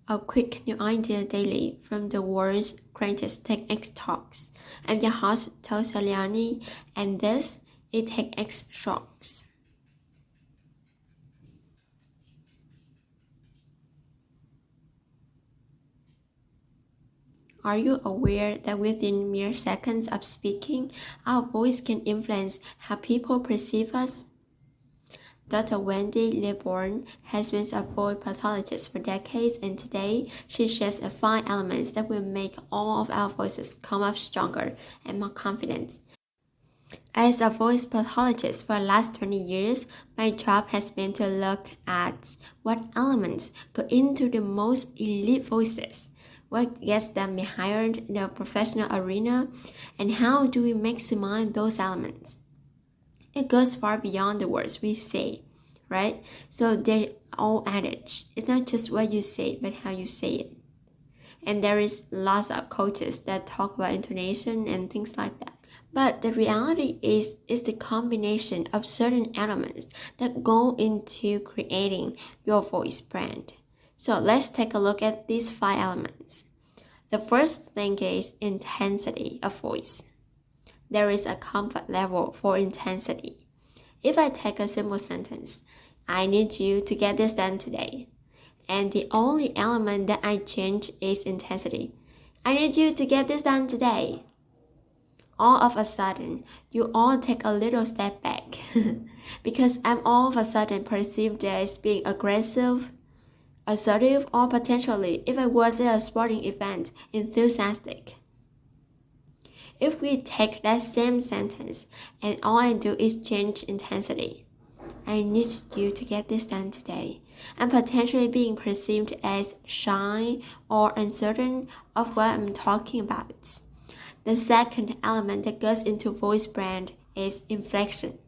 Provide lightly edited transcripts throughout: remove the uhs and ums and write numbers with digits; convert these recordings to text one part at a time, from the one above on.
A quick new idea daily from the world's greatest TEDx talks. I'm your host, Tosa Liani, and this is TEDx Shorts. Are you aware that within mere seconds of speaking, our voice can influence how people perceive us? Dr. Wendy Liborn has been a voice pathologist for decades, and today she shares 5 elements that will make all of our voices come up stronger and more confident. As a voice pathologist for the last 20 years, my job has been to look at what elements go into the most elite voices, what gets them behind the professional arena, and how do we maximize those elements. It goes far beyond the words we say, right? So they're all adage. It's not just what you say, but how you say it. And there is lots of coaches that talk about intonation and things like that. But the reality is the combination of certain elements that go into creating your voice brand. So let's take a look at these 5 elements. The first thing is intensity of voice. There is a comfort level for intensity. If I take a simple sentence, I need you to get this done today. And the only element that I change is intensity. I need you to get this done today. All of a sudden, you all take a little step back because I'm all of a sudden perceived as being aggressive, assertive, or potentially, if I was at a sporting event, enthusiastic. If we take that same sentence and all I do is change intensity, I need you to get this done today, I'm potentially being perceived as shy or uncertain of what I'm talking about. The second element that goes into voice brand is inflection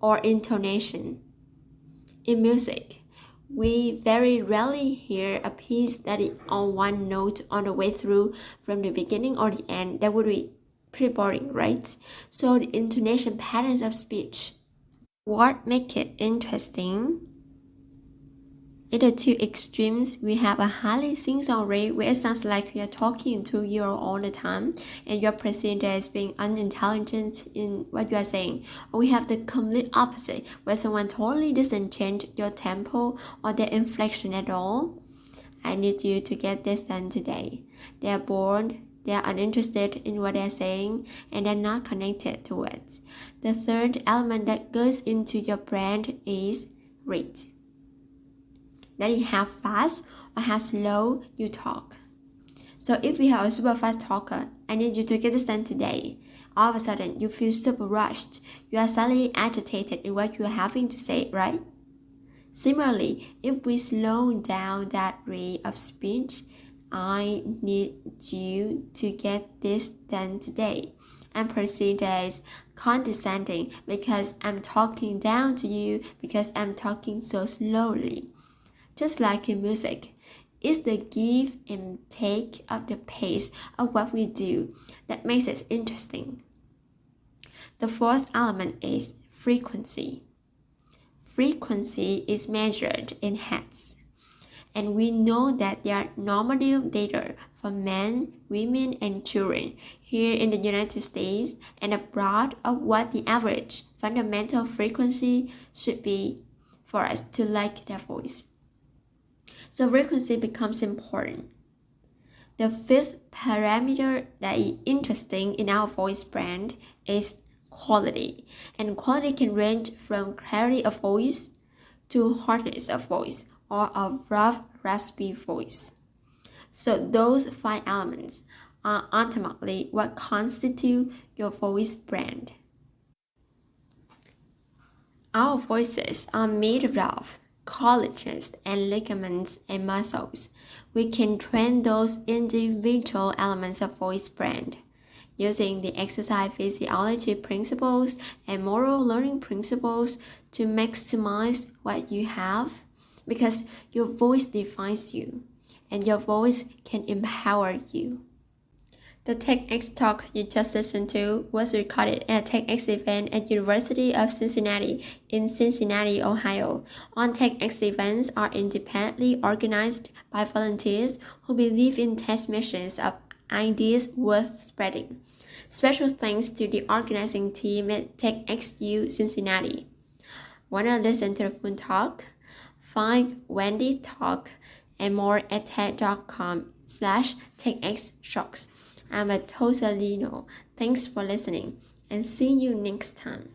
or intonation. In music, we very rarely hear a piece that is on one note on the way through from the beginning or the end. That would be pretty boring, right? So the intonation patterns of speech. What make it interesting? In the two extremes, we have a highly sing-song rate where it sounds like you're talking to you all the time and you're perceived as being unintelligent in what you are saying. Or we have the complete opposite where someone totally doesn't change your tempo or their inflection at all. I need you to get this done today. They are bored, they are uninterested in what they are saying, and they're not connected to it. The third element that goes into your brand is rate. That is how fast or how slow you talk. So if you have a super fast talker, I need you to get this done today. All of a sudden, you feel super rushed. You are slightly agitated in what you are having to say, right? Similarly, if we slow down that rate of speech, I need you to get this done today. I'm perceived as condescending because I'm talking down to you because I'm talking so slowly. Just like in music, it's the give and take of the pace of what we do that makes it interesting. The fourth element is frequency. Frequency is measured in hertz, and we know that there are normative data for men, women, and children here in the United States and abroad of what the average fundamental frequency should be for us to like their voice. So frequency becomes important. The fifth parameter that is interesting in our voice brand is quality. And quality can range from clarity of voice to hardness of voice or a rough, raspy voice. So those 5 elements are ultimately what constitute your voice brand. Our voices are made of collagens and ligaments and muscles. We can train those individual elements of voice brand using the exercise physiology principles and moral learning principles to maximize what you have because your voice defines you and your voice can empower you. The TechX talk you just listened to was recorded at a TechX event at University of Cincinnati in Cincinnati, Ohio. On TechX events are independently organized by volunteers who believe in tech missions of ideas worth spreading. Special thanks to the organizing team at TechXU Cincinnati. Wanna listen to the full talk? Find Wendy's talk and more at TED.com/TechXShocks. I'm a Tosalino. Thanks for listening and see you next time.